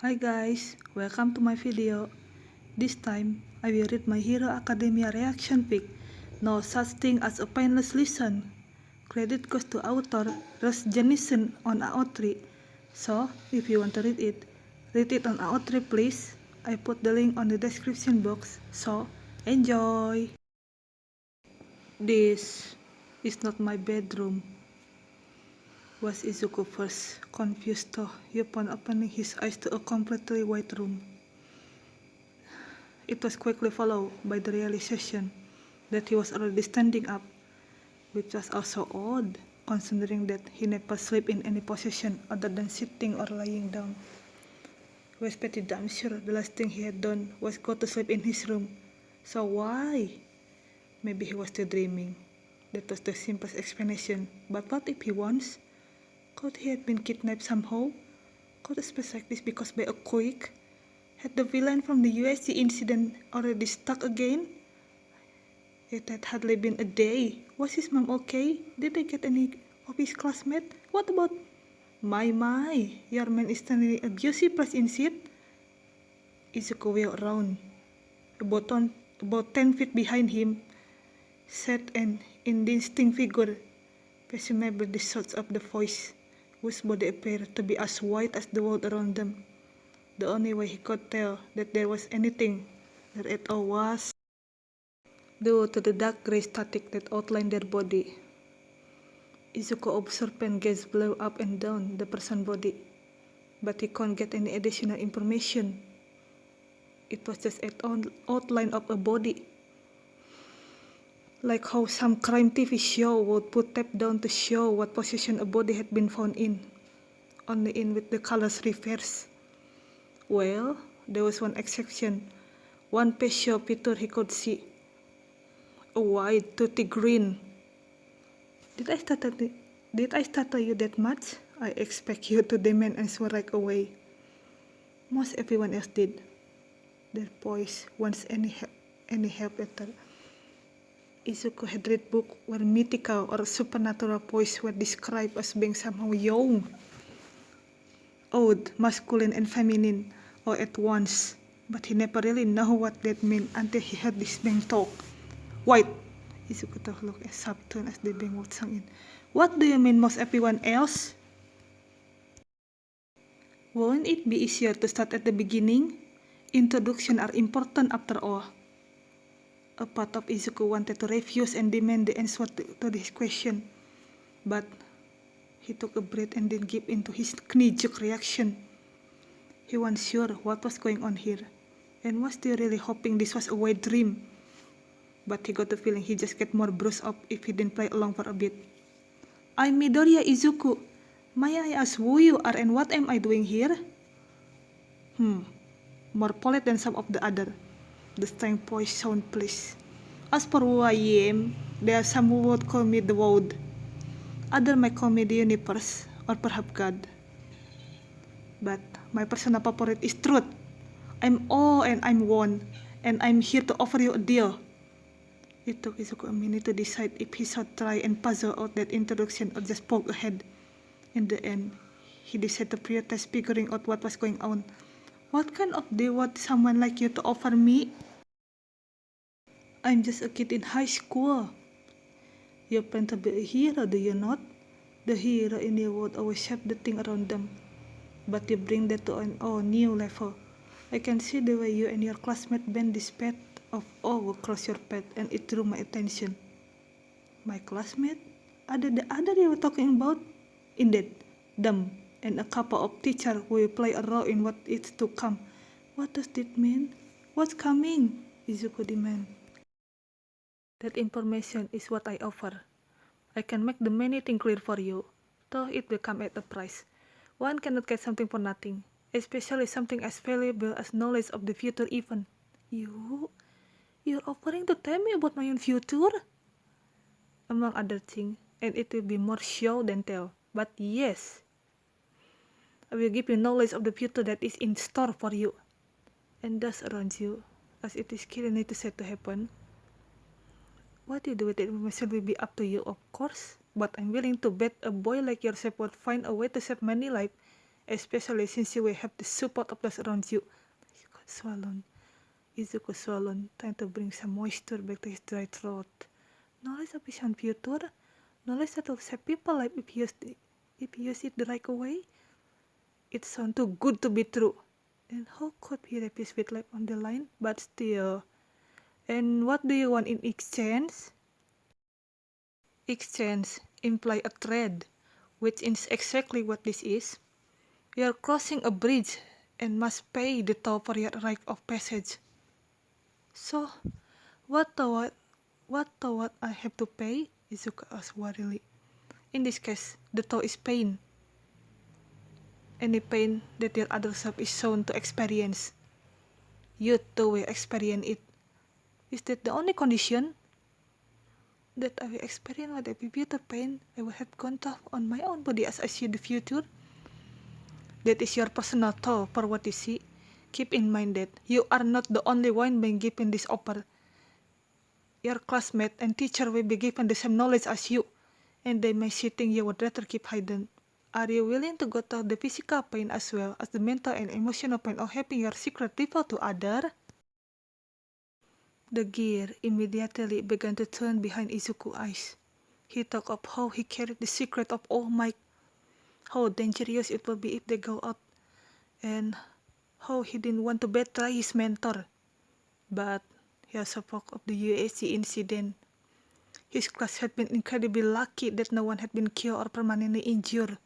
Hi guys, welcome to my video. This time, I will read My Hero Academia reaction pic. No such thing as a painless listen. Credit goes to author Russ Jennison on AO3. So, if you want to read it on AO3 please. I put the link on the description box, so enjoy! This is not my bedroom, was Izuku first, confused upon opening his eyes to a completely white room. It was quickly followed by the realization that he was already standing up, which was also odd, considering that he never slept in any position other than sitting or lying down. He was pretty damn sure the last thing he had done was go to sleep in his room. So why? Maybe he was still dreaming. That was the simplest explanation. But what if he once? Could he have been kidnapped somehow? Could a space like this be caused by a quake? Had the villain from the USC incident already stuck again? It had hardly been a day. Was his mom okay? Did they get any of his classmates? What about my, your man is standing abusive plus in seat? Izuku wheeled around. About 10 feet behind him sat an indistinct figure, presumably the source of the voice, whose body appeared to be as white as the world around them. The only way he could tell that there was anything there at all was due to the dark gray static that outlined their body. Izuku observed and gaze blew up and down the person's body, but he couldn't get any additional information. It was just an outline of a body, like how some crime TV show would put tape down to show what position a body had been found in, only in with the colors reversed. Well, there was one exception, one facial feature he could see. A wide, toothy grin. Did I startle you that much? I expect you to demand answer right away. Most everyone else did. Their voice once any help better. Izuku had read books where mythical or supernatural voices were described as being somehow young, old, masculine, and feminine all at once, but he never really knew what that meant until he heard this being talk. White! Izuku took a look as subtle as the being would sunk in. What do you mean most everyone else? Won't it be easier to start at the beginning? Introductions are important after all. A part of Izuku wanted to refuse and demand the answer to this question, but he took a breath and then gave into his knee-jerk reaction. He wasn't sure what was going on here, and was still really hoping this was a wet dream. But he got the feeling he just get more bruised up if he didn't play along for a bit. I'm Midoriya Izuku. May I ask who you are and what am I doing here? More polite than some of the other. The strange voice sounded pleased. As for who I am, there are some who would call me the World. Others might call me the universe, or perhaps God. But my personal favorite is truth. I'm all and I'm one, and I'm here to offer you a deal. It took Izuku a minute to decide if he should try and puzzle out that introduction or just poke ahead. In the end, he decided to prioritize figuring out what was going on. What kind of deal would someone like you to offer me? I'm just a kid in high school. You plan to be a hero, do you not? The hero in your world always shape the thing around them. But you bring that to an all new level. I can see the way you and your classmate bend this path of all across your path, and it drew my attention. My classmate? The other you were talking about? Indeed, them and a couple of teachers who will play a role in what is to come. What does that mean? What's coming? Izuku demanded. That information is what I offer. I can make the many things clear for you, though it will come at a price. One cannot get something for nothing, especially something as valuable as knowledge of the future even. You're offering to tell me about my own future? Among other things, and it will be more show than tell, but yes, I will give you knowledge of the future that is in store for you, and thus around you, as it is currently set to happen. What you do with the information will be up to you, of course, but I'm willing to bet a boy like yourself would find a way to save many lives especially since you will have the support of those around you. Izuku swallowed, trying to bring some moisture back to his dry throat. Knowledge of his own future? Knowledge that will save people life if he used it the right way? It sounds too good to be true. And how could he refuse with life on the line? But still. And what do you want in exchange? Exchange imply a trade, which is exactly what this is. You are crossing a bridge and must pay the toll for your rite of passage. So, what I have to pay? Izuku asked worriedly. In this case, the toll is pain. Any pain that your other self is shown to experience. You too will experience it. Is that the only condition? That I will experience what every bitter pain I will have control on my own body as I see the future? That is your personal toll for what you see. Keep in mind that you are not the only one being given this offer. Your classmate and teacher will be given the same knowledge as you, and they may see things you would rather keep hidden. Are you willing to go through the physical pain as well as the mental and emotional pain of having your secret revealed to others? The gear immediately began to turn behind Izuku's eyes. He thought of how he carried the secret of All Might, how dangerous it will be if they go out, and how he didn't want to betray his mentor. But he also spoke of the USC incident. His class had been incredibly lucky that no one had been killed or permanently injured.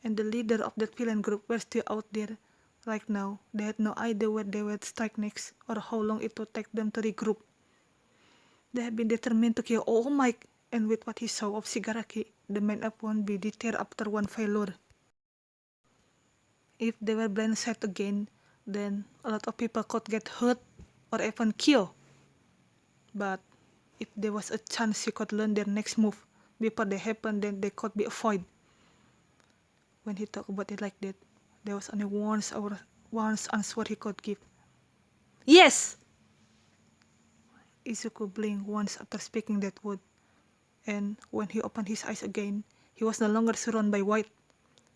And the leader of that villain group were still out there. Right now, they had no idea where they would strike next or how long it would take them to regroup. They had been determined to kill All Might, and with what he saw of Shigaraki, the man up won't be deterred after one failure. If they were blindsided again, then a lot of people could get hurt or even killed. But if there was a chance he could learn their next move before they happen, then they could be avoided. When he talked about it like that, there was only one answer he could give. Yes! Izuku blinked once after speaking that word, and when he opened his eyes again, he was no longer surrounded by white.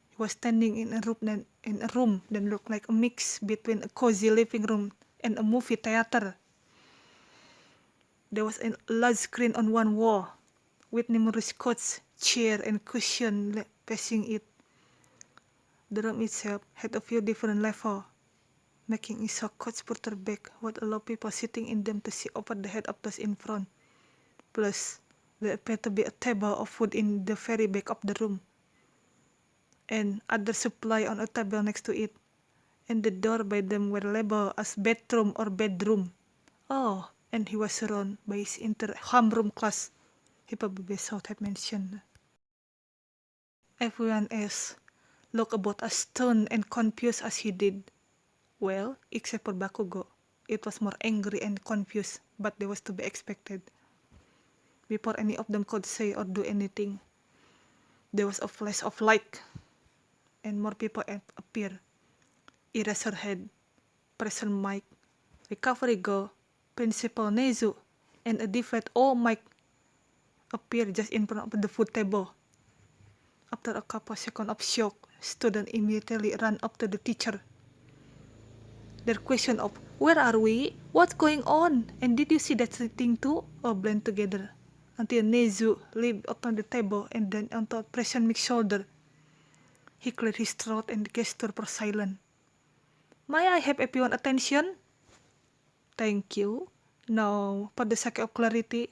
He was standing in a room that looked like a mix between a cozy living room and a movie theater. There was a large screen on one wall, with numerous couches, chairs, and cushions facing it. The room itself had a few different levels, making it so couch further back would allow people sitting in them to see over the head of those in front. Plus, there appeared to be a table of food in the very back of the room, and other supplies on a table next to it, and the door by them were labeled as bathroom or bedroom. Oh, and he was surrounded by his entire homeroom class. He probably should have mentioned. Everyone else looked about as stunned and confused as he did. Well, except for Bakugo. It was more angry and confused, but that was to be expected. Before any of them could say or do anything, there was a flash of light, and more people appeared. Eraserhead, President Mike, Recovery Girl, Principal Nezu, and a defeated All Might appeared just in front of the food table. After a couple seconds of shock, students immediately ran up to the teacher. Their question of, "Where are we? What's going on? And did you see that thing too?" all blend together, until Nezu leaped upon the table and then onto President Mike's shoulder. He cleared his throat and gestured for silence. "May I have everyone's attention?" "Thank you. Now, for the sake of clarity,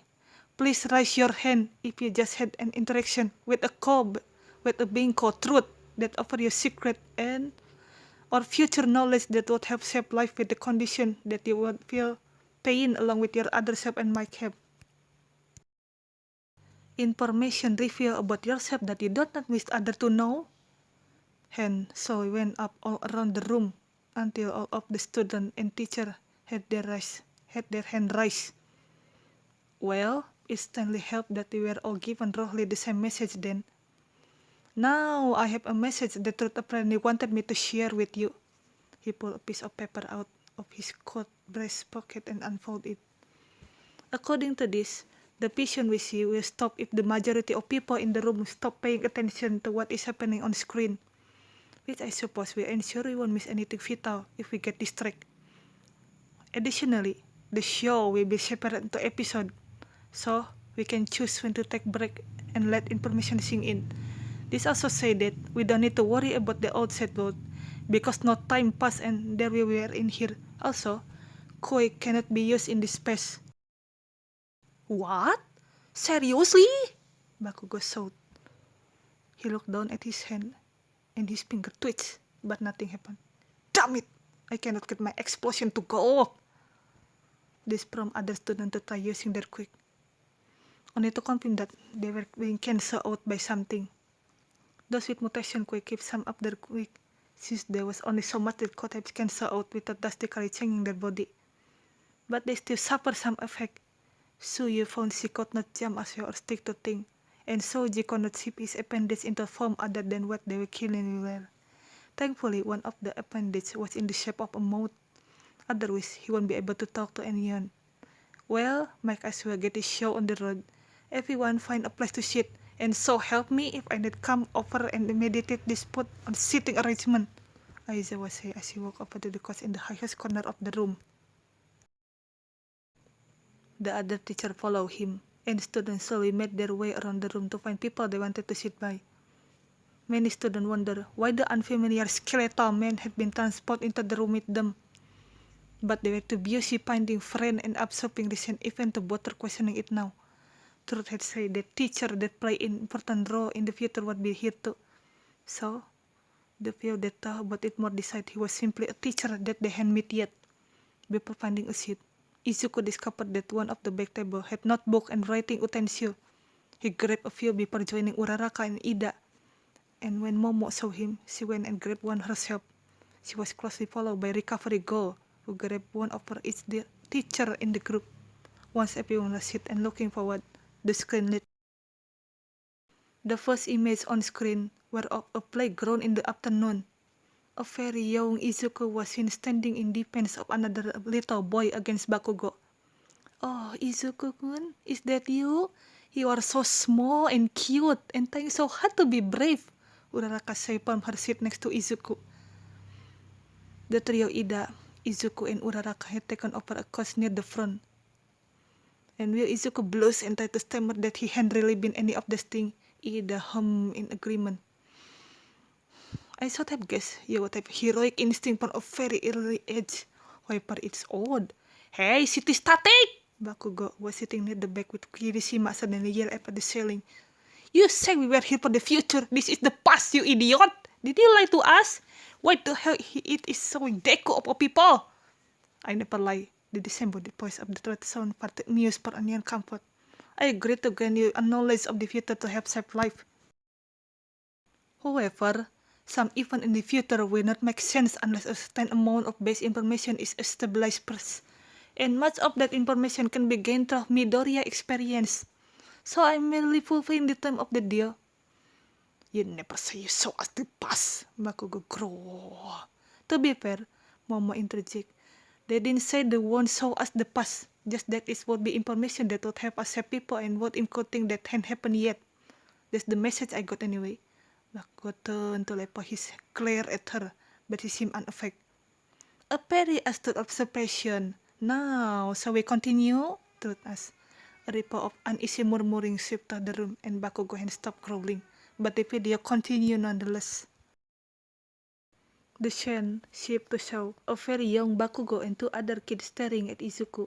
please raise your hand if you just had an interaction with a being called Truth that offered you secret and or future knowledge that would have saved life with the condition that you would feel pain along with your other self and might have. Information revealed about yourself that you do not wish others to know." Hand so went up all around the room until all of the students and teachers had their hand raised. Well, it certainly helped that we were all given roughly the same message then. "Now I have a message that Truth apparently wanted me to share with you." He pulled a piece of paper out of his coat breast pocket and unfolded it. "According to this, the vision we see will stop if the majority of people in the room stop paying attention to what is happening on screen. which I suppose will ensure we won't miss anything vital if we get distracted. Additionally, the show will be separated into episodes, so we can choose when to take break and let information sink in. This also say that we don't need to worry about the outside world because no time pass and there we were in here. Also, koi cannot be used in this space. What? Seriously? Bakugo shouted. He looked down at his hand and his finger twitched, but nothing happened. Damn it! I cannot get my explosion to go off. This prompted other students to try using their quick, only to confirm that they were being cancelled out by something. Those with mutation could keep some of their quick, since there was only so much that could have cancelled out without drastically changing their body. But they still suffer some effect. Suyu found she could not jump as well or stick to things, and Soji could not shape his appendage into a form other than what they were currently were. Thankfully, one of the appendages was in the shape of a mouth. Otherwise, he won't be able to talk to anyone. Well, might as well get this show on the road. Everyone find a place to sit, and so help me if I need come over and meditate this spot on sitting arrangement, Aizawa said as he walked over to the couch in the highest corner of the room. The other teacher followed him, and students slowly made their way around the room to find people they wanted to sit by. Many students wondered why the unfamiliar skeletal man had been transported into the room with them. But they were too busy finding friend and absorbing recent event to bother questioning it now. Truth had said that teacher that play an important role in the future would be here too. So, the few that thought about it more decided he was simply a teacher that they hadn't met yet. Before finding a seat, Izuku discovered that one of the back table had notebook and writing utensil. He grabbed a few before joining Uraraka and Ida. And when Momo saw him, she went and grabbed one herself. She was closely followed by Recovery Girl, who grabbed one of each teacher in the group. Once everyone was seated and looking forward, the screen lit. The first image on screen were of a playground in the afternoon. A very young Izuku was seen standing in defense of another little boy against Bakugo. Oh, Izuku-kun, is that you? You are so small and cute and trying so hard to be brave, Uraraka said from her seat next to Izuku. The trio Ida, Izuku, and Uraraka had taken over a couch near the front. And while Izuku blushed and tried to stammer that he hadn't really been any of these things, Ida hummed in agreement. I should have guessed you would have heroic instinct from a very early age. However, it's odd. Hey, city static! Bakugo was sitting near the back with Kirishima suddenly yelled up at the ceiling. You said we were here for the future. This is the past, you idiot! Did you lie to us? Why the hell it is so deco of people? I never lie. The disembodied voice of the threat sound parted muse for onion comfort. I agree to gain you a knowledge of the future to help save life. However, some event in the future will not make sense unless a certain amount of base information is stabilized first. And much of that information can be gained through Midoriya experience. So I'm merely fulfilling the term of the deal. You never say you saw us the past, Bakugo growled. To be fair, Momo interjected. They didn't say they won't show us the past, just that it would be information that would help us save people and won't include things that hadn't happened yet. That's the message I got anyway. Bakugo turned to level his glare at her, but he seemed unaffected. A very astute observation. Now, shall we continue? Truth asked. A ripple of uneasy murmuring swept through the room, and Bakugo had stopped growling, but the video continued nonetheless. The scene shifted to show a very young Bakugo and two other kids staring at Izuku.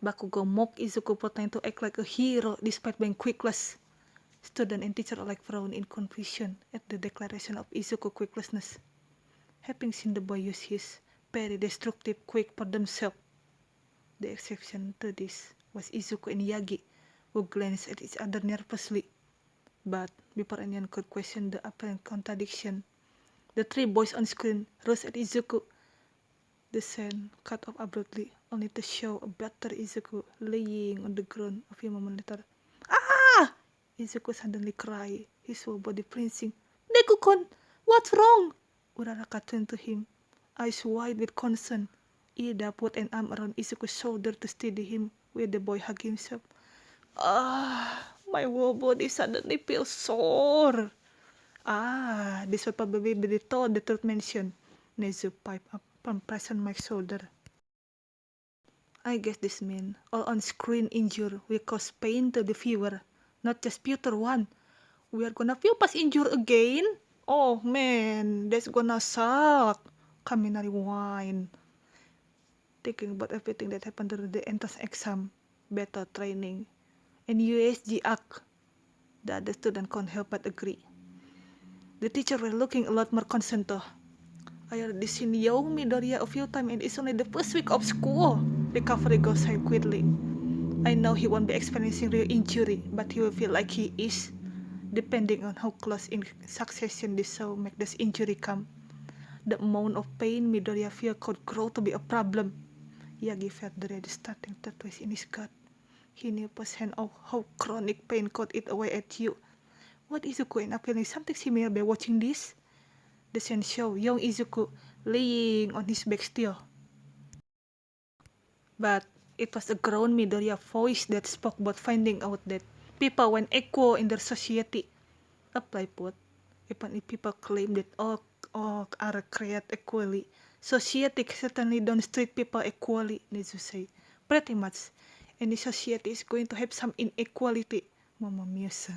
Bakugo mocked Izuku for trying to act like a hero despite being quickless. Student and teacher alike frowned in confusion at the declaration of Izuku's quicklessness. Having seen the boy use his very destructive quick for themselves, the exception to this was Izuku and Yagi, who glanced at each other nervously. But before anyone could question the apparent contradiction, the three boys on screen rushed at Izuku. The scene cut off abruptly, only to show a battered Izuku laying on the ground a few moments later. Ah! Izuku suddenly cried, his whole body flinching. Deku-kun, what's wrong? Uraraka turned to him, eyes wide with concern. Ida put an arm around Izuku's shoulder to steady him, while the boy hugged himself. Ah, my whole body suddenly feels sore. This would probably be the thought the truth mentioned. Nezu piped up from President Mike's shoulder. I guess this means all on-screen injury will cause pain to the viewer, not just future one. We are gonna feel past injury again? Oh man, that's gonna suck. Kaminari whined, thinking about everything that happened during the entrance exam, beta training, and USG Act. The other student can't help but agree. The teacher were looking a lot more concerned though. I already seen young Midoriya a few times and it's only the first week of school. Recovery goes high quickly. I know he won't be experiencing real injury, but he will feel like he is, depending on how close in succession this show make this injury come. The amount of pain Midoriya feel could grow to be a problem. Yagi felt the red starting to twist in his gut. He knew firsthand of how chronic pain could eat away at you. What Izuku end up feeling something similar by watching this? The scene showed young Izuku laying on his back still. But it was a grown Midoriya voice that spoke about finding out that people went equal in their society. Apply put, even if people claim that all are created equally, society certainly don't treat people equally, Nezu say. Pretty much, any society is going to have some inequality, Mama mused.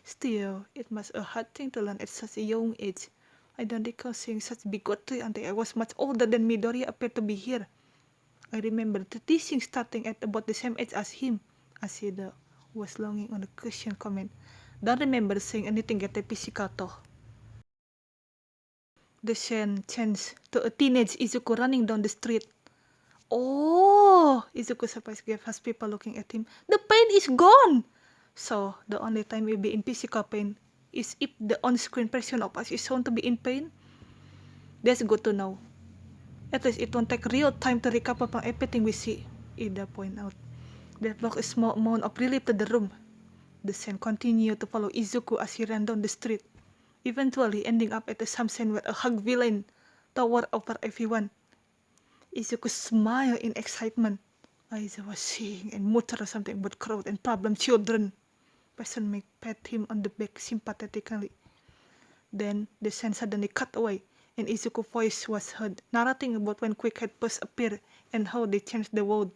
Still, it must be a hard thing to learn at such a young age. I don't recall seeing such bigotry until I was much older than Midoriya appeared to be here. I remember the teaching starting at about the same age as him. Asida was longing on the question comment. Don't remember saying anything at the physical though. The scene changed to a teenage Izuku running down the street. Oh! Izuku surprised gave us people looking at him. The pain is gone! So, the only time we'll be in physical pain is if the on-screen version of us is shown to be in pain? That's good to know. At least it won't take real time to recover from everything we see, Ida pointed out. That brought a small amount of relief to the room. The scene continued to follow Izuku as he ran down the street, eventually ending up at some scene where a hug villain towered over everyone. Izuku smiled in excitement. Aiza was seeing and muttered something about crowd and problem children. Person Mike pat him on the back sympathetically. Then the scene suddenly cut away, and Izuku's voice was heard narrating about when Quick had first appeared and how they changed the world.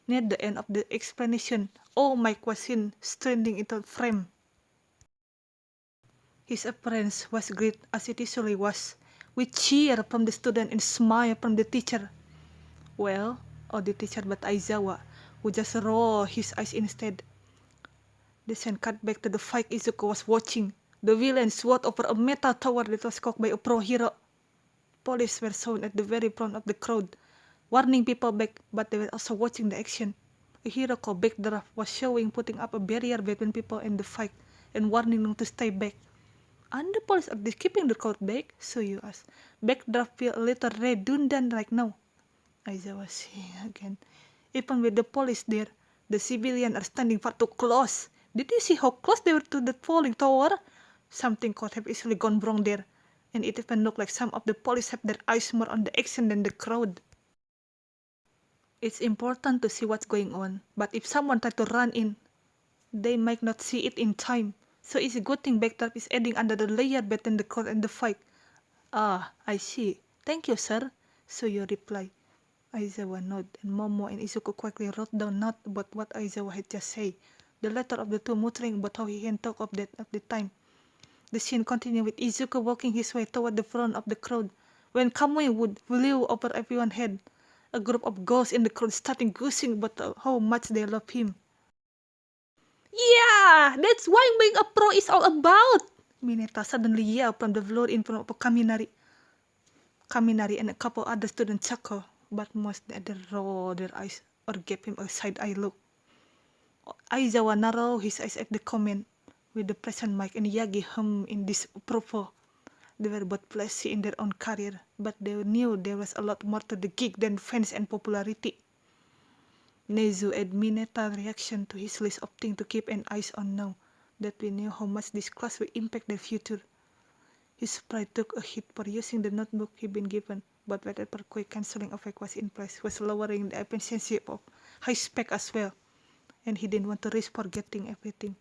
Near the end of the explanation, Mike was seen straining into frame. His appearance was great as it usually was, with cheer from the student and smile from the teacher. Well, the teacher but Aizawa, who just rolled his eyes instead. The scene cut back to the fight Izuku was watching. The villain swung over a metal tower that was cocked by a pro hero. Police were shown at the very front of the crowd, warning people back, but they were also watching the action. A hero called Backdraft was showing putting up a barrier between people and the fight, and warning them to stay back. And the police are keeping the crowd back, so you ask. Backdraft feel a little redundant right now. Aiza was saying again. Even with the police there, the civilians are standing far too close. Did you see how close they were to the falling tower? Something could have easily gone wrong there, and it even looked like some of the police have their eyes more on the action than the crowd. It's important to see what's going on, but if someone tried to run in, they might not see it in time. So it's a good thing Backdraft is adding another layer between the crowd and the fight. I see. Thank you, sir. So you reply. Aizawa nodded, and Momo and Izuku quickly wrote down note about what Aizawa had just said. The latter of the two muttering about how he can talk of that at the time. The scene continued with Izuku walking his way toward the front of the crowd, when Kamui Wood flew over everyone's head. A group of girls in the crowd started gushing about how much they love him. Yeah, that's what being a pro is all about! Mineta suddenly yelled from the floor in front of Kaminari. Kaminari and a couple other students chuckled, but most either rolled their eyes or gave him a side-eye look. Aizawa narrowed his eyes at the comment, with the present Mike and Yagi hummed in disapproval. They were both flashy in their own career, but they knew there was a lot more to the gig than fans and popularity. Nezu added Mineta's reaction to his list of things to keep an eye on now that we knew how much this class will impact their future. His pride took a hit for using the notebook he'd been given, but whatever quick cancelling effect was in place was lowering the efficiency of high spec as well, and he didn't want to risk forgetting everything.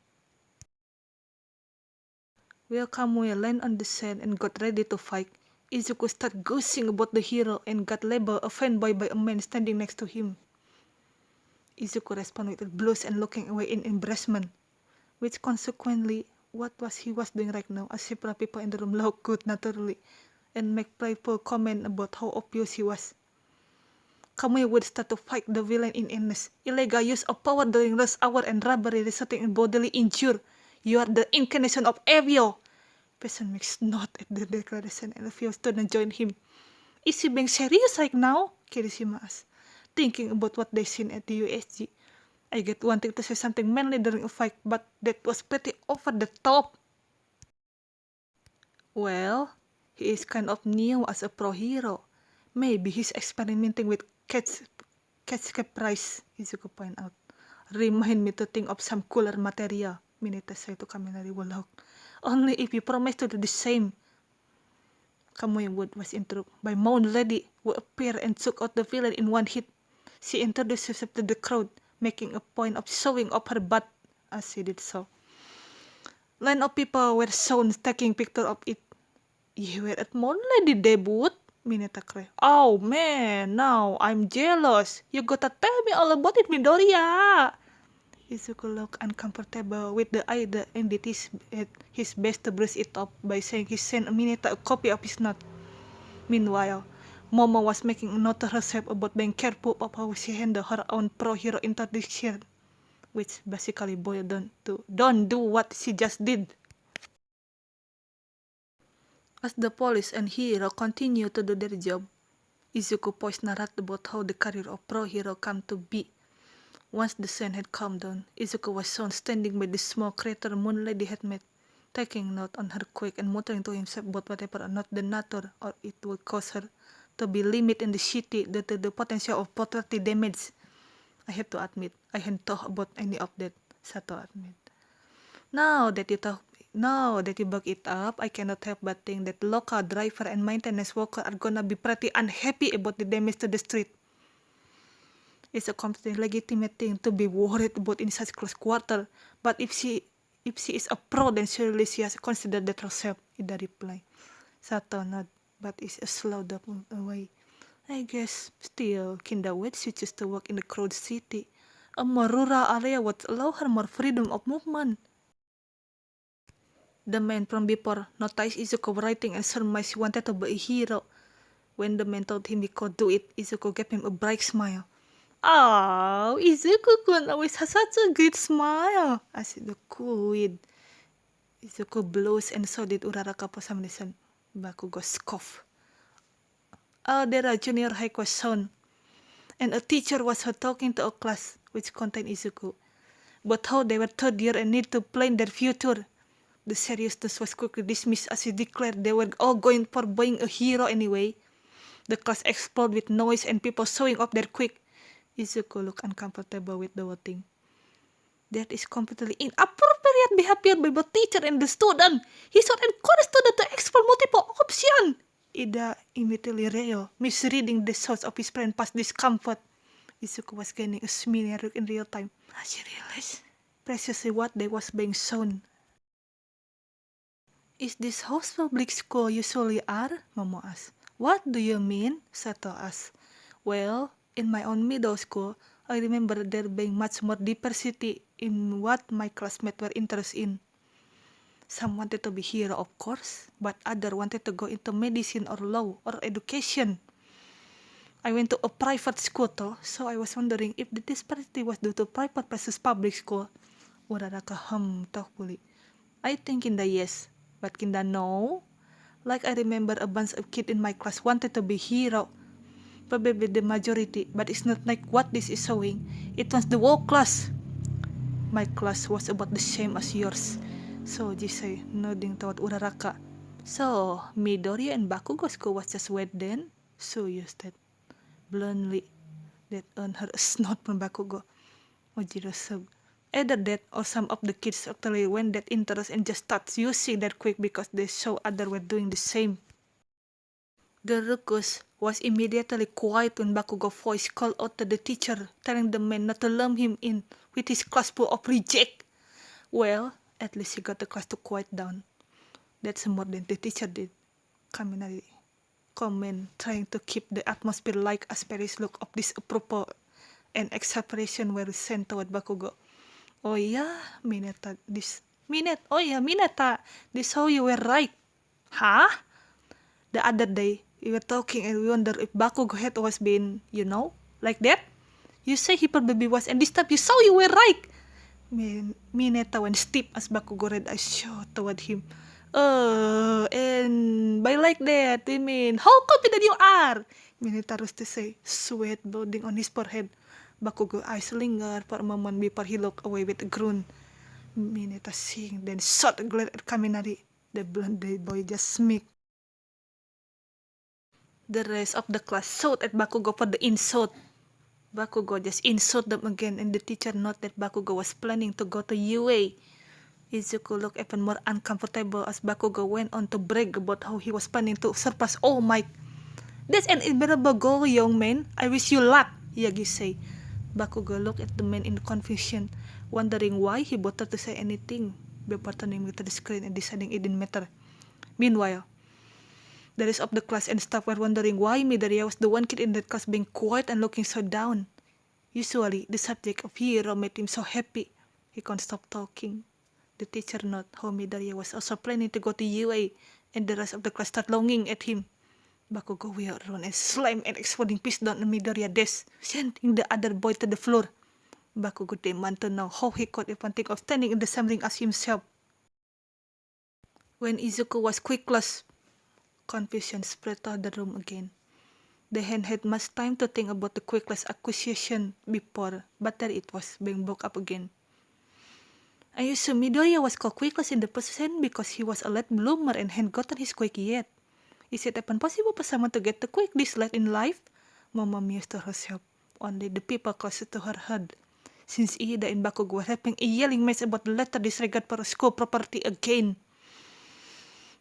While Kamui landed on the sand and got ready to fight, Izuku started gushing about the hero and got labeled a fanboy by a man standing next to him. Izuku responded with blues and looking away in embarrassment, which consequently, what was he was doing right now, as several people in the room laughed good naturally and make playful comment about how obvious he was. Kamui would start to fight the villain in earnest. Illegal use of power during rush hour and robbery resulting in bodily injury. You are the incarnation of evil. Person makes note at the declaration and a few students join him. Is he being serious right now? Kirishima asked, thinking about what they seen at the USG. I get wanting to say something manly during a fight, but that was pretty over the top. Well, he is kind of new as a pro hero. Maybe he's experimenting with catch price, Izuku point out. Remind me to think of some cooler material, Mineta said to Kaminari Warlock. Only if you promise to do the same. Kamui Wood was interrupted by Moon Lady, who appeared and took out the villain in one hit. She introduced herself to the crowd, making a point of showing off her butt as she did so. Line of people were shown taking pictures of it. You were at Moon Lady debut? Mineta cried. Oh man, now I'm jealous. You gotta tell me all about it, Midoriya. Izuku looked uncomfortable with the idea and did his best to brush it off by saying he sent Mineta a copy of his note. Meanwhile, Momo was making a note to herself about being careful of how she handled her own pro-hero introduction, which basically boiled down to don't do what she just did. As the police and hero continue to do their job, Izuku poised narrated about how the career of pro-hero came to be. Once the sun had calmed down, Izuku was shown standing by the small crater Moon Lady had made, taking note on her quick and muttering to himself about whatever or not the nature or it would cause her to be limited in the city due to the potential of property damage. I have to admit, I hadn't thought about any of that, Sato admitted. Now that you bug it up, I cannot help but think that local driver and maintenance worker are gonna be pretty unhappy about the damage to the street. It's a completely legitimate thing to be worried about in such close quarter, but if she is a pro, then surely she has considered that herself, Ida replied. Sato nodded, but is a slow double away. I guess still, Kinda would she choose to work in the crowded city. A more rural area would allow her more freedom of movement. The man from before noticed Izuku writing and surmised he wanted to be a hero. When the man told him he could do it, Izuku gave him a bright smile. Oh, Izuku-kun always has such a great smile, asked the cool wind. Izuku blushed and so did Uraraka for some reason. Bakugo scoffed. Oh, there a junior high was shown, and a teacher was talking to a class which contained Izuku. But how they were third year and need to plan their future. The seriousness was quickly dismissed as he declared they were all going for being a hero anyway. The class exploded with noise and people showing up there quick. Izuku looked uncomfortable with the whole thing. That is completely inappropriate behavior by the teacher and the student. He should encourage students to explore multiple options. Ida immediately railed, misreading the source of his friend past discomfort. Izuku was gaining a similar look in real time. She realized precisely what they was being shown. Is this house public school usually are? Momo asked. What do you mean? Sato asked. Well, in my own middle school, I remember there being much more diversity in what my classmates were interested in. Some wanted to be hero, of course, but others wanted to go into medicine or law or education. I went to a private school though, so I was wondering if the disparity was due to private versus public school. Uraraka hummed thoughtfully. I think Kinda yes, but Kinda no. Like I remember a bunch of kids in my class wanted to be hero. Probably the majority, but it's not like what this is showing. It was the whole class. My class was about the same as yours. So Jisei, nodding toward Uraraka. So, Midoriya and Bakugo school was just wet then? So said bluntly. That earned her a snort from Bakugo. Ojiro sobbed. Either that or some of the kids actually went that interest and just started using that quick because they saw others were doing the same. The ruckus was immediately quiet when Bakugo's voice called out to the teacher, telling the man not to lump him in with his class full of reject. Well, at least he got the class to quiet down. That's more than the teacher did. Kaminari comment, trying to keep the atmosphere like Asperry's look of disapproval and exasperation were sent toward Bakugo. Oh yeah, Mineta, this how you were right. Huh? The other day, we were talking and we wondered if Bakugo had always been, like that. You say he probably was, and this time you saw you were right. Mineta went stiff as Bakugo red eyes shot toward him. And by like that, I mean, how confident you are? Mineta rushed to say, sweat building on his forehead. Bakugo eyes lingered for a moment before he looked away with a groan. Mineta seeing, then shot a glare at Kaminari. The blonde boy just smirked. The rest of the class shouted at Bakugo for the insult. Bakugo just insulted them again, and the teacher noted that Bakugo was planning to go to UA. Izuku looked even more uncomfortable as Bakugo went on to brag about how he was planning to surpass All Might. That's an admirable goal, young man. I wish you luck, Yagi said. Bakugo looked at the man in confusion, wondering why he bothered to say anything before turning to the screen and deciding it didn't matter. Meanwhile, the rest of the class and staff were wondering why Midoriya was the one kid in that class being quiet and looking so down. Usually, the subject of hero made him so happy. He couldn't stop talking. The teacher noted how Midoriya was also planning to go to UA, and the rest of the class started longing at him. Bakugo wheeled around and slammed an exploding pistol on Midoriya's desk, sending the other boy to the floor. Bakugo demanded to know how he could even think of standing in the same ring as himself. When Izuku was quick-class, confusion spread through the room again. They hadn't had much time to think about the quick-class acquisition before, but there it was, being broke up again. I assume Midoriya was called quick-class in the position because he was a late bloomer and hadn't gotten his quick yet. Is it even possible for someone to get the quick this late in life? Mama mused to herself. Only the people closest to her heard. Since Ida and Bakugo were having a yelling match about the latter disregard for school property again.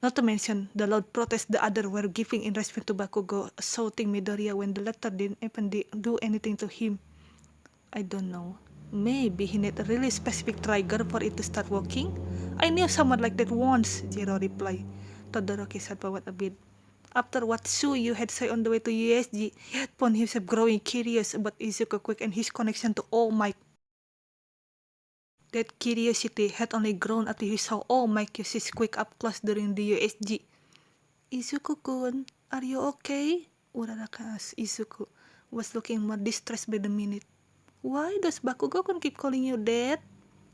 Not to mention the loud protest the others were giving in response to Bakugo assaulting Midoriya when the latter didn't even do anything to him. I don't know. Maybe he needed a really specific trigger for it to start working? I knew someone like that once, Jiro replied. Todoroki said forward a bit. After what Tsuyu had said on the way to USG, he had found himself growing curious about Izuku Quick and his connection to All Might. That curiosity had only grown after he saw All Might use his Quick up close during the USG. Izuku-kun, are you okay? Uraraka asked. Izuku was looking more distressed by the minute. Why does Bakugo-kun keep calling you that?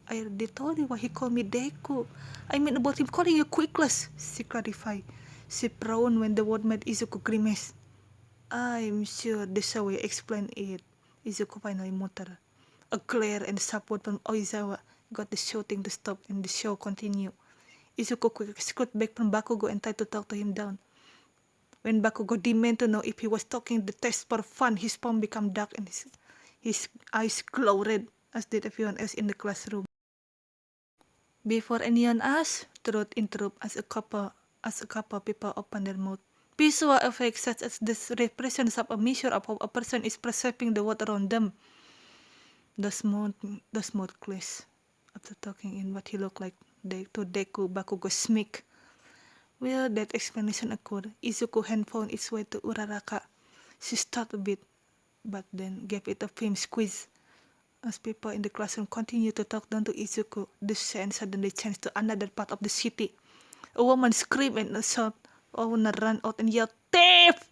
I already told you why he called me Deku. I mean about him calling you Quickless, she clarified. She frowned when the word made Izuku grimace. I'm sure that's how you explain it, Izuku finally muttered. A glare and sharp word from Oizawa got the shouting to stop and the show continued. Izuku quickly scoot back from Bakugo and tried to talk to him down. When Bakugo demanded to know if he was talking the test for fun, his palm became dark and his eyes glowed red, as did everyone else in the classroom. Before anyone asked, Truth interrupted as a couple people opened their mouth. Visual effects such as the repressions of a measure of how a person is perceiving the world around them. The smooth clashed after talking in what he looked like to Deku. Bakugo smirked. Well, that explanation occurred. Izuku's hand found its way to Uraraka. She stopped a bit, but then gave it a firm squeeze. As people in the classroom continued to talk down to Izuku, the scene suddenly changed to another part of the city. A woman screamed and a shot owner ran out and yelled, "Thief!"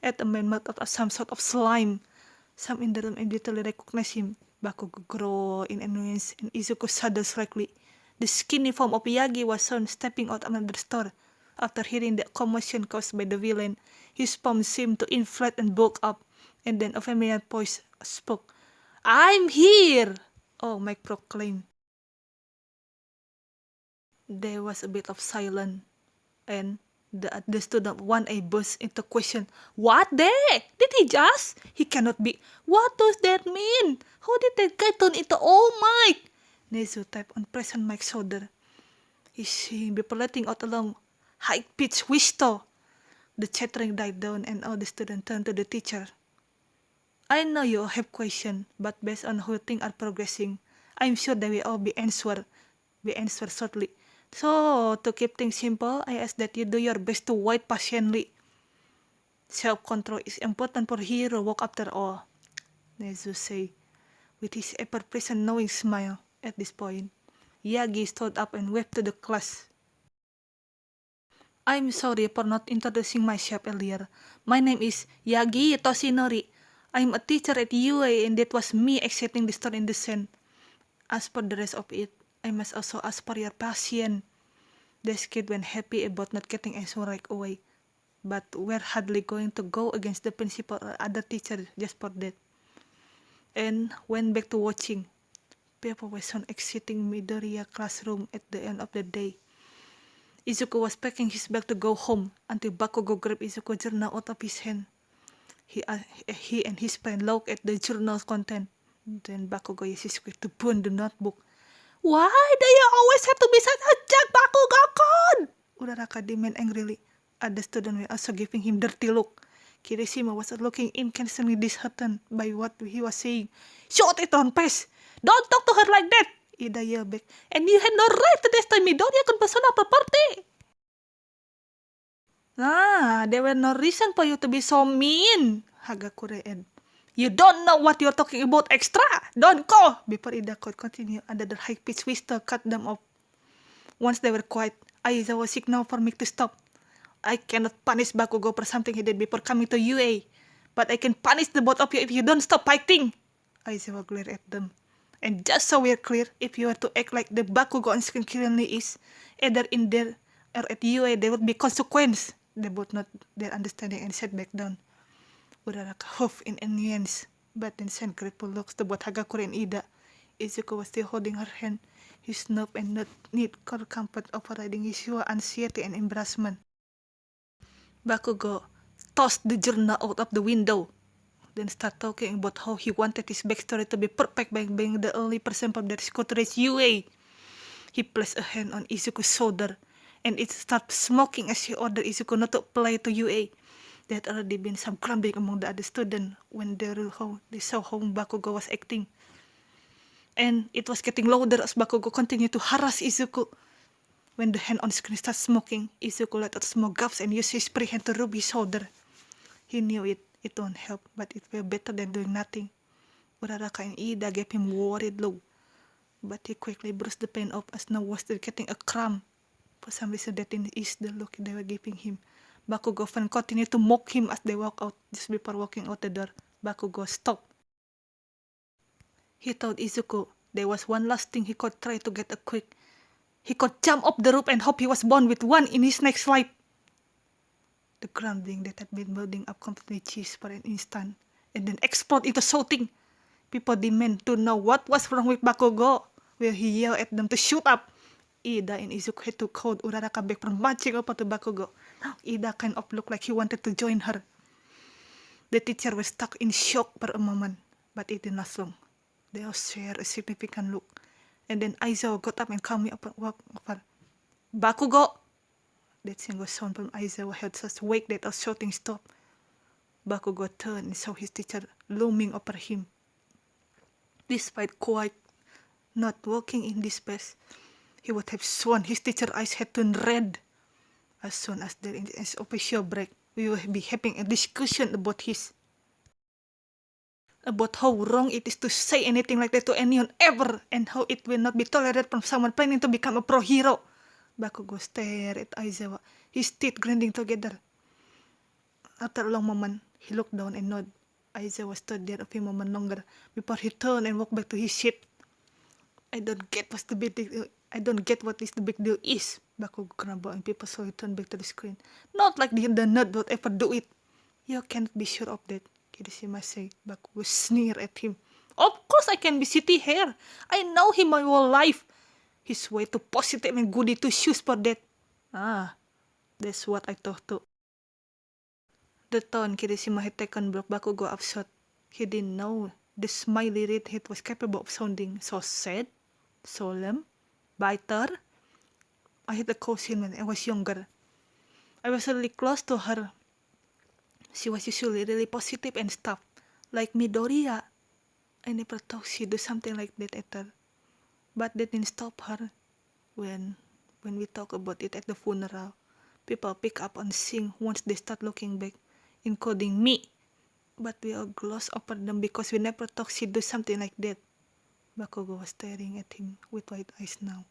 at a man made out of some sort of slime. Some in the room immediately recognized him. Bakugo growled in annoyance and Izuku shuddered slightly. The skinny form of Yagi was soon stepping out of another store. After hearing the commotion caused by the villain, his palm seemed to inflate and bulk up, and then a familiar voice spoke. I'm here! Oh, Mike proclaimed. There was a bit of silence, and the student 1A burst into question. What the heck? Did he just? He cannot be. What does that mean? How did that guy turn into All Might? Nezu tapped on President Mike's shoulder. He's seeing people letting out a long, high-pitched whistle. The chattering died down, and all the students turned to the teacher. I know you all have questions, but based on how things are progressing, I'm sure they will all be answered shortly. So, to keep things simple, I ask that you do your best to wait patiently. Self-control is important for hero work after all, Nezu say, with his ever-present knowing smile. At this point, Yagi stood up and waved to the class. I'm sorry for not introducing myself earlier. My name is Yagi Toshinori. I'm a teacher at UA and that was me accepting the stone in the sand. As for the rest of it, I must also ask for your patience. The kid went happy about not getting answer right away. But we're hardly going to go against the principal or other teacher just for that. And went back to watching. People were soon exiting Midoriya classroom at the end of the day. Izuku was packing his bag to go home until Bakugo grabbed Izuku's journal out of his hand. He and his friend looked at the journal's content. Then Bakugo uses quick to burn the notebook. Why do you always have to be such a jerk, Bakugo-kun? Uraraka demanded angrily. Other students were also giving him dirty look. Kirishima was looking increasingly disheartened by what he was saying. Shut it on, Pes! Don't talk to her like that! Ida yelled back. And you had no right to destroy Midoriya-kun personal property! There were no reason for you to be so mean, Hagakure added. You don't know what you're talking about extra! Don't go! Before Ida could continue, another high-pitched whistle cut them off. Once they were quiet, Aizawa signaled for me to stop. I cannot punish Bakugo for something he did before coming to UA, but I can punish the both of you if you don't stop fighting. Aizawa glared at them. And just so we're clear, if you were to act like the Bakugo on screen currently is, either in there or at UA, there would be consequence. They both nodded their understanding and sat back down. Uraraka huffed in annoyance, but then sent grateful looks to both Hagakure and Ida. Izuku was still holding her hand, his nerve and need comfort overriding his usual anxiety and embarrassment. Bakugo tossed the journal out of the window, then started talking about how he wanted his backstory to be perfect by being the only person from their school to reach UA. He placed a hand on Izuku's shoulder, and it started smoking as he ordered Izuku not to apply to UA. There had already been some grumbling among the other students when they saw how Bakugo was acting. And it was getting louder as Bakugo continued to harass Izuku. When the hand on screen started smoking, Izuku let out small gasps and used his free hand to rub his shoulder. He knew it won't help, but it felt better than doing nothing. Uraraka and Ida gave him a worried look, but he quickly brushed the pain off as now was still getting a cramp. For some reason that didn't ease the look they were giving him. Bakugo fan continued to mock him as they walked out. Just before walking out the door, Bakugo stopped. He told Izuku there was one last thing he could try to get a quick. He could jump off the roof and hope he was born with one in his next life. The grumbling that had been building up completely ceased for an instant, and then exploded into shouting. People demanded to know what was wrong with Bakugo, while he yelled at them to shut up. Ida and Izuku had to hold Uraraka back from marching over to Bakugo. Now Ida kind of looked like he wanted to join her. The teacher was stuck in shock for a moment, but it didn't last long. They all shared a significant look, and then Aizawa got up and calmly walked over. Bakugo! That single sound from Aizawa held such weight that all shouting stopped. Bakugo turned and saw his teacher looming over him. Despite quite not walking in this pace, he would have sworn his teacher's eyes had turned red. As soon as there is an official break, we will be having a discussion about how wrong it is to say anything like that to anyone ever, and how it will not be tolerated from someone planning to become a pro hero. Bakugo stared at Aizawa, his teeth grinding together. After a long moment, he looked down and nodded. Aizawa stood there a few moments longer before he turned and walked back to his seat. I don't get what is the big deal is, Bakugo grumbled, and people slowly turned back to the screen. Not like the nerd would ever do it. You cannot be sure of that, Kirishima said. Bakugo sneered at him. Of course I can be city here. I know him my whole life. He's way too positive and goody two shoes for that. That's what I thought too. The tone Kirishima had taken broke Bakugo upset. He didn't know the smiley redhead was capable of sounding so sad, solemn, bitter. I had a cousin when I was younger. I was really close to her. She was usually really positive and stuff, like Midoriya. I never thought she'd do something like that at all. But that didn't stop her when when we talk about it at the funeral. People pick up on things once they start looking back, including me. But we all gloss over them because we never thought she'd do something like that. Bakugo was staring at him with wide eyes now.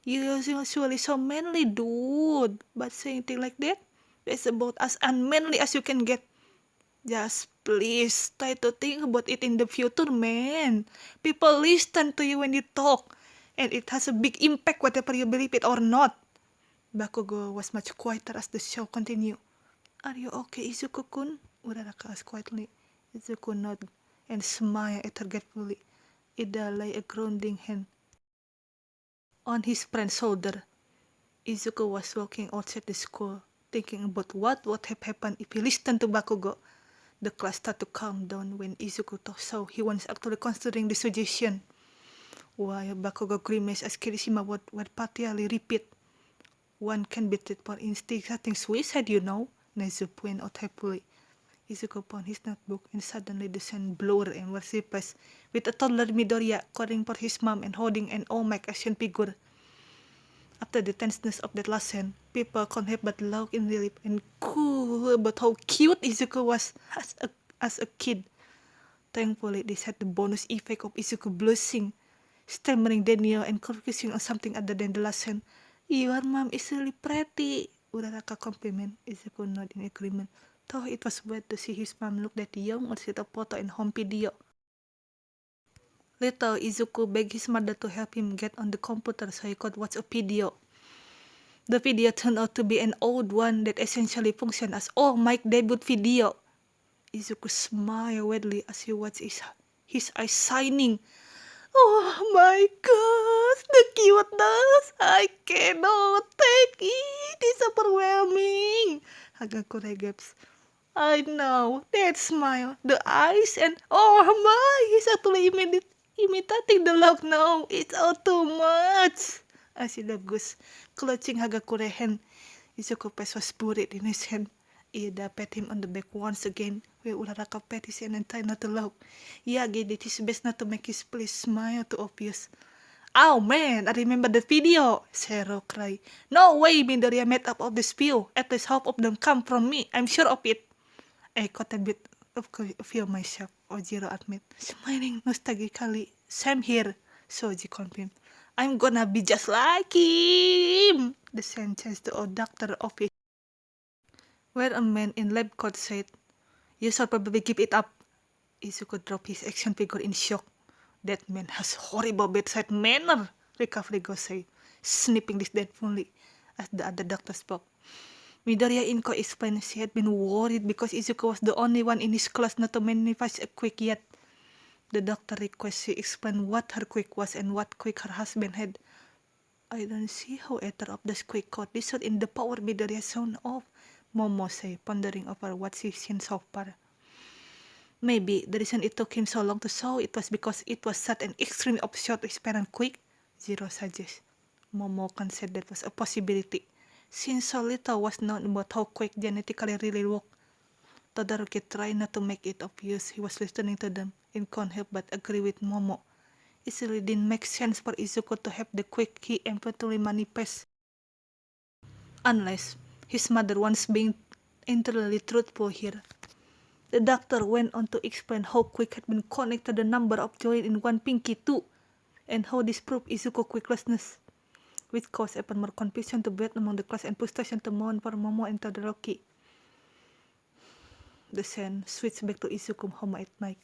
You're usually so manly, dude. But saying things like that? That's about as unmanly as you can get. Just please try to think about it in the future, man. People listen to you when you talk. And it has a big impact whether you believe it or not. Bakugo was much quieter as the show continued. Are you okay, Izuku-kun? Uraraka asked quietly. Izuku nodded and smiled at her gratefully. Ida lay a grounding hand on his friend's shoulder. Izuku was walking outside the school, thinking about what would have happened if he listened to Bakugo. The class started to calm down when Izuku saw he was actually considering the suggestion. While Bakugo grimaced as Kirishima would partially repeat. One can be treated for instigating suicide, you know, Nezu pointed out happily. Izuku found his notebook and suddenly the scene blurred and was replaced with a toddler Midoriya calling for his mom and holding an all-mic action figure. After the tenseness of that last scene, people couldn't help but laugh in relief and cool about how cute Izuku was as a kid. Thankfully, this had the bonus effect of Izuku blushing, stammering Daniel and focusing on something other than the last scene. Your mom is really pretty, Uraraka complimented. Izuku nodded in agreement, though it was weird to see his mom look that young or see a photo in home video. Later, Izuku begged his mother to help him get on the computer so he could watch a video. The video turned out to be an old one that essentially functioned as all-mic debut video. Izuku smiled widely as he watched his eyes shining. Oh my gosh, the cuteness! I cannot take it! It's overwhelming! Hagakure gasped. I know, that smile, the eyes, and oh my, he's actually imitating the look now. It's all too much. Ashida goose, clutching Hagakure's hand. Izuku's face was buried in his hand. Ida pat him on the back once again, while Uraraka pat his hand and tried not to laugh. Yagi did his best not to make his pleased smile too obvious. Oh man, I remember the video, Zero cried. No way Midoriya made up of the spill. At least half of them come from me. I'm sure of it. I caught a bit of feel myself, Ojiro admitted, smiling nostalgically. Same here, Shoji confirmed. I'm gonna be just like him. The sentence to a doctor office, where a man in lab coat said, You should probably give it up. Izuku dropped his action figure in shock. That man has horrible bedside manner, Recovery Ghost said, snipping disdainfully as the other doctor spoke. Midoriya Inko explained she had been worried because Izuku was the only one in his class not to manifest a quirk yet. The doctor requested she explain what her quirk was and what quirk her husband had. I don't see how either of those quirk could result in the power Midoriya shown off, Momo said, pondering over what she's seen so far. Maybe the reason it took him so long to show it was because it was such an extreme opposite of his parent quirk, Zero suggests. Momo considered that was a possibility, since so little was known about how quirk genetically really worked. Todoroki tried not to make it obvious he was listening to them and couldn't help but agree with Momo. It really didn't make sense for Izuku to have the quirk he eventually manifests, unless his mother was being entirely truthful here. The doctor went on to explain how quirk had been connected to the number of joints in one pinky too, and how this proved Izuku's quirklessness, which caused even more confusion to build among the class and frustration to mount for Momo and Todoroki. The scene switched back to Izuku's home at night.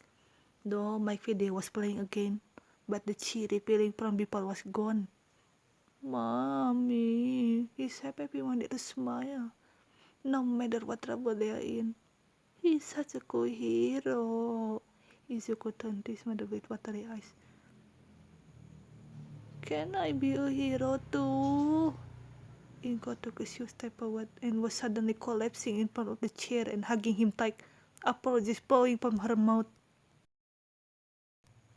Though my video was playing again, but the cheery feeling from people was gone. Mommy, he's happy everyone to smile, no matter what trouble they are in. He's such a cool hero. Izuku turned to his mother with watery eyes. Can I be a hero too? Inko took a few steps forward and was suddenly collapsing in front of the chair and hugging him tight, apologies flowing from her mouth.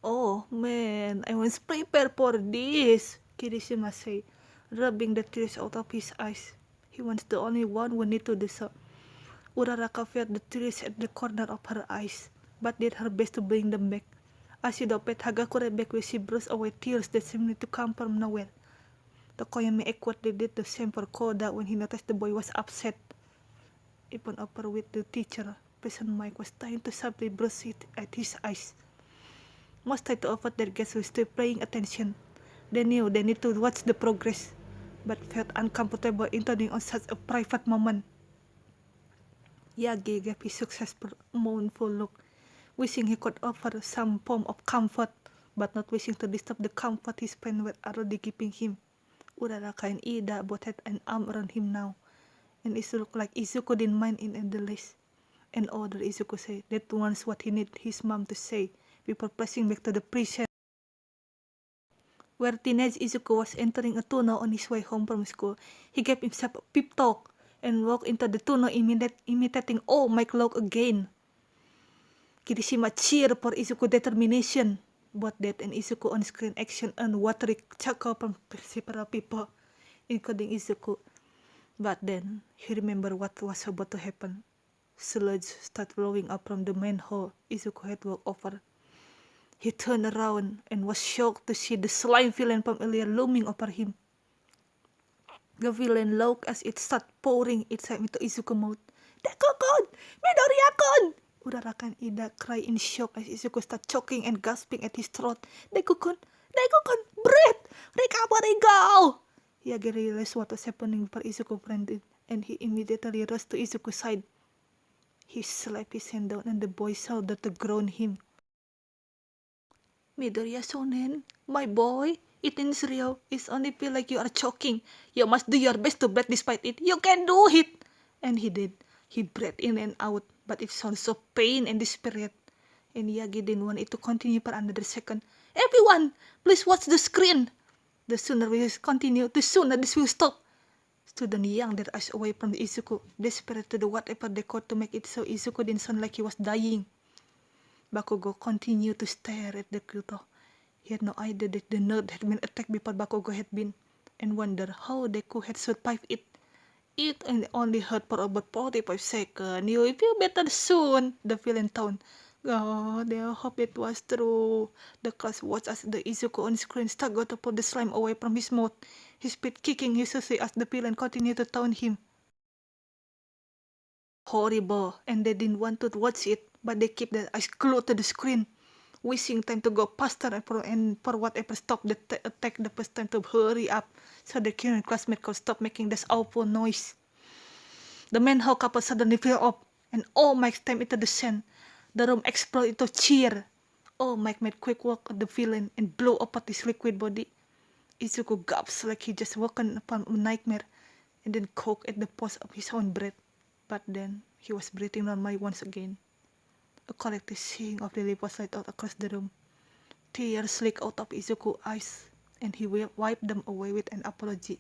Oh man, I was prepared for this, Kirishima said, rubbing the tears out of his eyes. He was the only one who needed to do so. Uraraka felt the tears at the corner of her eyes, but did her best to bring them back. As she pat Hagakure back when she brushed away tears that seemed to come from nowhere. Tokoyami awkwardly did the same for Koda when he noticed the boy was upset. Even over with the teacher, Prison Mike was trying to softly brush it at his eyes. Most tried to avoid their guests who were still paying attention. They knew they need to watch the progress, but felt uncomfortable intruding on such a private moment. Yagi gave his successful, mournful look, wishing he could offer some form of comfort, but not wishing to disturb the comfort his friends were already giving him. Uraraka and Ida both had an arm around him now, and it looked like Izuku didn't mind in the least. And older Izuku said that was what he needed his mom to say before pressing back to the prison, where teenage Izuku was entering a tunnel on his way home from school. He gave himself a pep talk and walked into the tunnel imitating All Might look again. Kirishima cheered for Izuku's determination. Both that and Izuku on-screen action earned watery chuckle from several people, including Izuku. But then, he remembered what was about to happen. Sludge started flowing up from the manhole Izuku had walked over. He turned around and was shocked to see the slime villain from earlier looming over him. The villain looked as it started pouring itself into Izuku's mouth. "Deku-kun! Midoriya-kun!" Uraraka and Ida cried in shock as Izuku started choking and gasping at his throat. "Deku-kun! Deku-kun! Breathe! Recovery go!" Yagi realized what was happening before Izuku fainted, and he immediately rushed to Izuku's side. He slapped his hand down and the boy shouted to groan him. "Midoriya Shonen, my boy, it is real. It only feel like you are choking. You must do your best to breathe despite it. You can do it!" And he did. He breathed in and out, but it sounded so pain and desperate. And Yagi didn't want it to continue for another second. "Everyone, please watch the screen. The sooner we continue, the sooner this will stop." Students yanked their eyes away from Izuku, desperate to do whatever they could to make it so Izuku didn't sound like he was dying. Bakugo continued to stare at the Kyoto. He had no idea that the nerd had been attacked before Bakugo had been, and wondered how Deku had survived it. "It only hurt for about 45 seconds. You will feel better soon," the villain toned. "God, I hope it was true." The class watched as the Izuku on screen struggled to pull the slime away from his mouth, his feet kicking viciously as the villain continued to taunt him. Horrible, and they didn't want to watch it, but they kept their eyes glued to the screen, wishing time to go faster and for whatever stopped the attack the first time to hurry up, so their current classmate could stop making this awful noise. The manhole cover suddenly fell up, and All Might stepped into the sand. The room exploded into cheer. All Might made quick work of the villain and blew apart his liquid body. Izuku gasped like he just woken from a nightmare, and then choked at the pause of his own breath. But then, he was breathing normally once again. A collective sigh of relief was let out across the room. Tears leaked out of Izuku's eyes, and he wiped them away with an apology.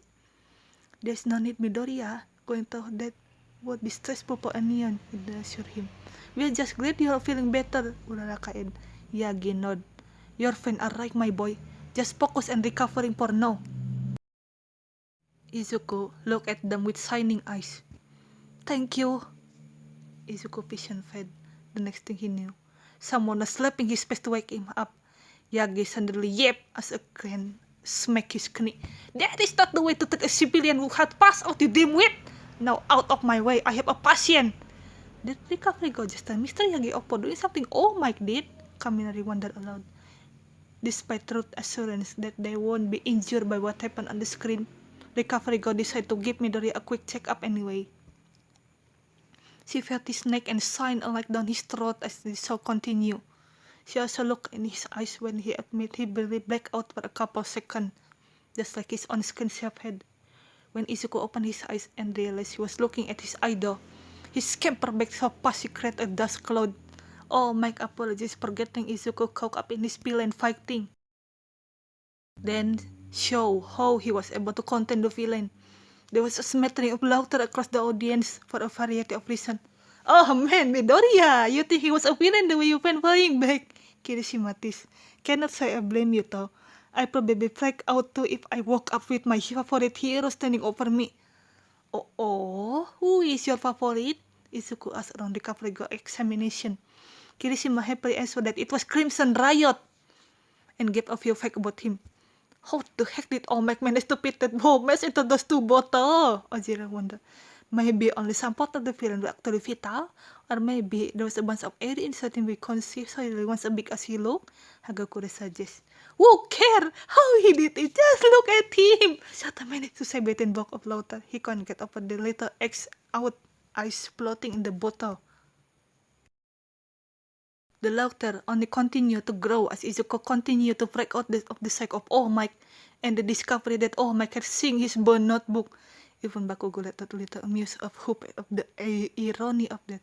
"There's no need, Midoriya. Going to that would be stressful for anyone," he assured him. "We're just glad you're feeling better." Uraraka and Yagi nodded. "Your friends are right, my boy. Just focus on recovering for now." Izuku looked at them with shining eyes. "Thank you." Izuku's vision faded. The next thing he knew, someone was slapping his face to wake him up. Yagi suddenly yapped as a crane smacked his knee. "That is not the way to treat a civilian who had passed out, you dimwit! Now out of my way, I have a patient." Did recovery go just as Mr. Yagi Oppo doing something All Might did? Kaminari wondered aloud. Despite Ruth's assurance that they won't be injured by what happened on the screen, Recovery Go decided to give Midoriya a quick check-up anyway. She felt his neck and signed a light down his throat as the show continued. She also looked in his eyes when he admitted he barely blacked out for a couple seconds, just like his on-screen self had. When Izuku opened his eyes and realized he was looking at his idol, he scampered back so fast he created a dust cloud. All Might apologized for getting Izuku caught up in his villain fighting, then show how he was able to contain the villain. There was a smattering of laughter across the audience for a variety of reasons. "Oh man, Midoriya, you think he was a villain the way you went flying back?" Kirishima teased. "Cannot say I blame you though. I probably freaked out too if I woke up with my favorite hero standing over me." Oh, who is your favorite?" Izuku asked around the recovery go examination. Kirishima happily answered that it was Crimson Riot, and gave a few facts about him. How the heck did All Might manage to fit that whole mess into those two bottles? Ojiro wondered. Maybe only some part of the villain were actually vital, or maybe there was a bunch of air inside him we couldn't see, so he was as big as he looked. Hagakure suggests. Who cares how he did it? Just look at him! Shota managed to say in block of laughter. He couldn't get over the little X out, ice floating in the bottle. The laughter only continued to grow as Izuku continued to break out of the sight of All Might and the discovery that All Might had seen his bone notebook. Even Bakugo let out a little amused of hope of the irony of that.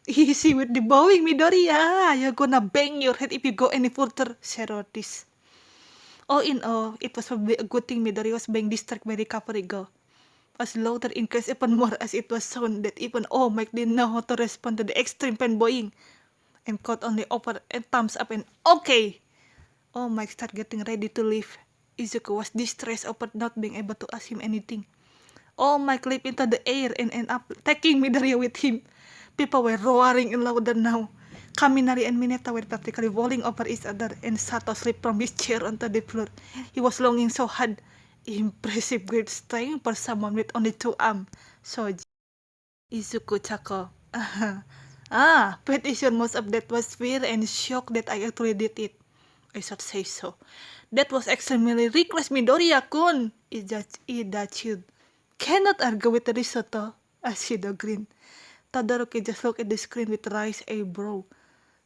Easy with the bowing, Midoriya. You're gonna bang your head if you go any further, said Otis. All in all, it was probably a good thing Midori was being distracted by the recovery girl. As laughter increased even more as it was shown that even All Might didn't know how to respond to the extreme fanboying, and could only offer a thumbs up and okay. All Might started getting ready to leave. Izuku was distressed over not being able to ask him anything. All Might leaped into the air and ended up taking Midoriya with him. People were roaring and louder now. Kaminari and Mineta were practically falling over each other, and Sato slipped from his chair onto the floor. He was longing so hard. Impressive great strength for someone with only 2 arms. So Izuku chuckled. Pretty sure most of that was fear and shock that I actually did it. I should say so. That was extremely reckless, Midoriya-kun. Ida chewed. Cannot argue with the risotto, Ashido grinned. Todoroki just looked at the screen with raised eyebrow.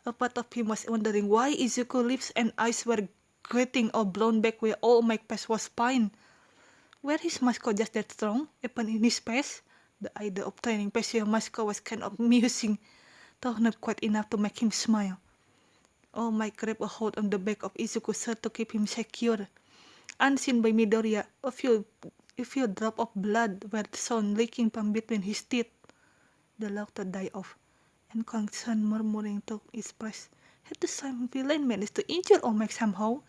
A part of him was wondering why Izuku's lips and eyes were gritting or blown back where All Might's face was fine. Were his mascot just that strong, even in his face? The idea of training Paseo mascot was kind of amusing, though not quite enough to make him smile. All Might grabbed a hold on the back of Izuku's shirt to keep him secure. Unseen by Midoriya, a few drops of blood were shown leaking from between his teeth. The laughter died off, and concerned murmuring took its place. Had the same villain managed to injure All Might somehow?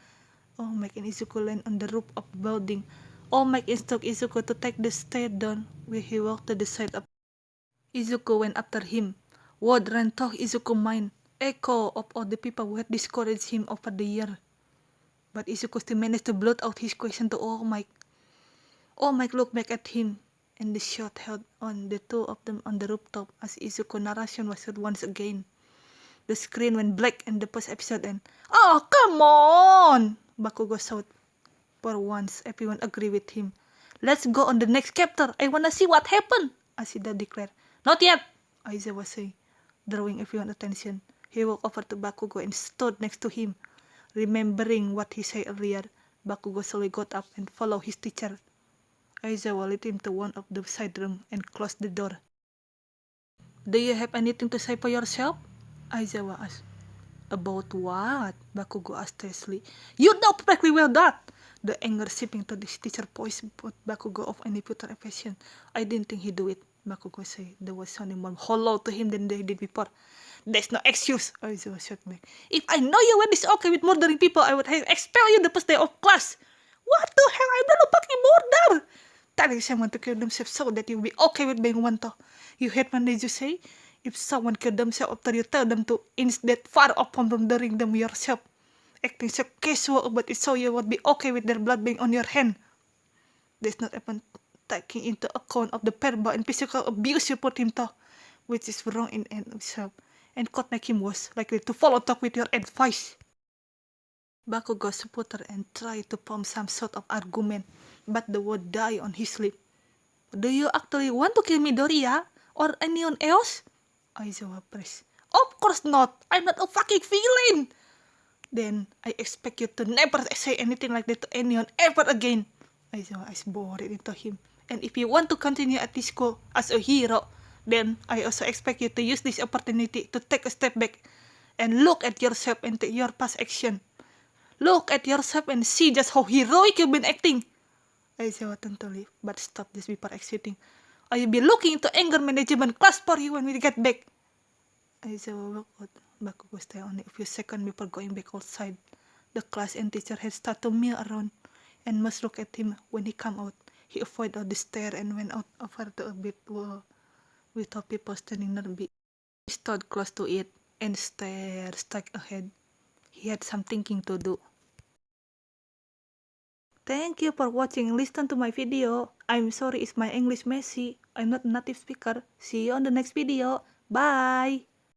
All Might and Izuku landed on the roof of the building. All Might instructed Izuku to take the stairs down, where he walked to the side of Izuku went after him. Word ran through Izuku's mind, echo of all the people who had discouraged him over the year. But Izuku still managed to blurt out his question to All Might. All Might looked back at him, and the shot held on the two of them on the rooftop as Izuku's narration was heard once again. The screen went black and the first episode ended. Oh, come on! Bakugo shouted. For once, everyone agreed with him. Let's go on the next chapter. I wanna see what happened, Ashida declared. Not yet, Aizawa said, drawing everyone's attention. He walked over to Bakugo and stood next to him. Remembering what he said earlier, Bakugo slowly got up and followed his teacher. Aizawa led him to one of the side rooms and closed the door. Do you have anything to say for yourself? Aizawa asked. About what? Bakugo asked tersely. You know perfectly well that! The anger seeping to his teacher's voice put Bakugo off any future affection. I didn't think he'd do it, Bakugo said. There was sounding more hollow to him than they did before. There's no excuse, Aizawa shot back. If I know you were this okay with murdering people, I would have expelled you the first day of class. What the hell? I'm not a fucking murderer! Telling someone to kill themselves so that you'll be okay with being one to. You hate when did you say? If someone killed themselves after you tell them to, instead far off from murdering them yourself. Acting so casual about it so you would be okay with their blood being on your hand. There's not even taking into account of the verbal and physical abuse you put him to, which is wrong in and of itself, and could make him worse likely to follow talk with your advice. Bakugo sputtered and tried to form some sort of argument, but the word died on his lips. Do you actually want to kill Midoriya? Or anyone else? Aizawa pressed. Of course not! I'm not a fucking villain! Then I expect you to never say anything like that to anyone ever again. Aizawa bored into him. And if you want to continue at this school as a hero, then I also expect you to use this opportunity to take a step back and look at yourself and your past action. Look at yourself and see just how heroic you've been acting. Aizawa turned to leave, but stopped just before exiting. I will be looking into anger management class for you when we get back. Aizawa walked out. Bakugo stayed only a few seconds before going back outside. The class and teacher had started to mill around and must look at him when he came out. He avoided the stair and went out over to a big wall without people standing nearby. He stood close to it and stared straight ahead. He had some thinking to do. Thank you for watching. Listen to my video. I'm sorry if my English messy. I'm not native speaker. See you on the next video. Bye.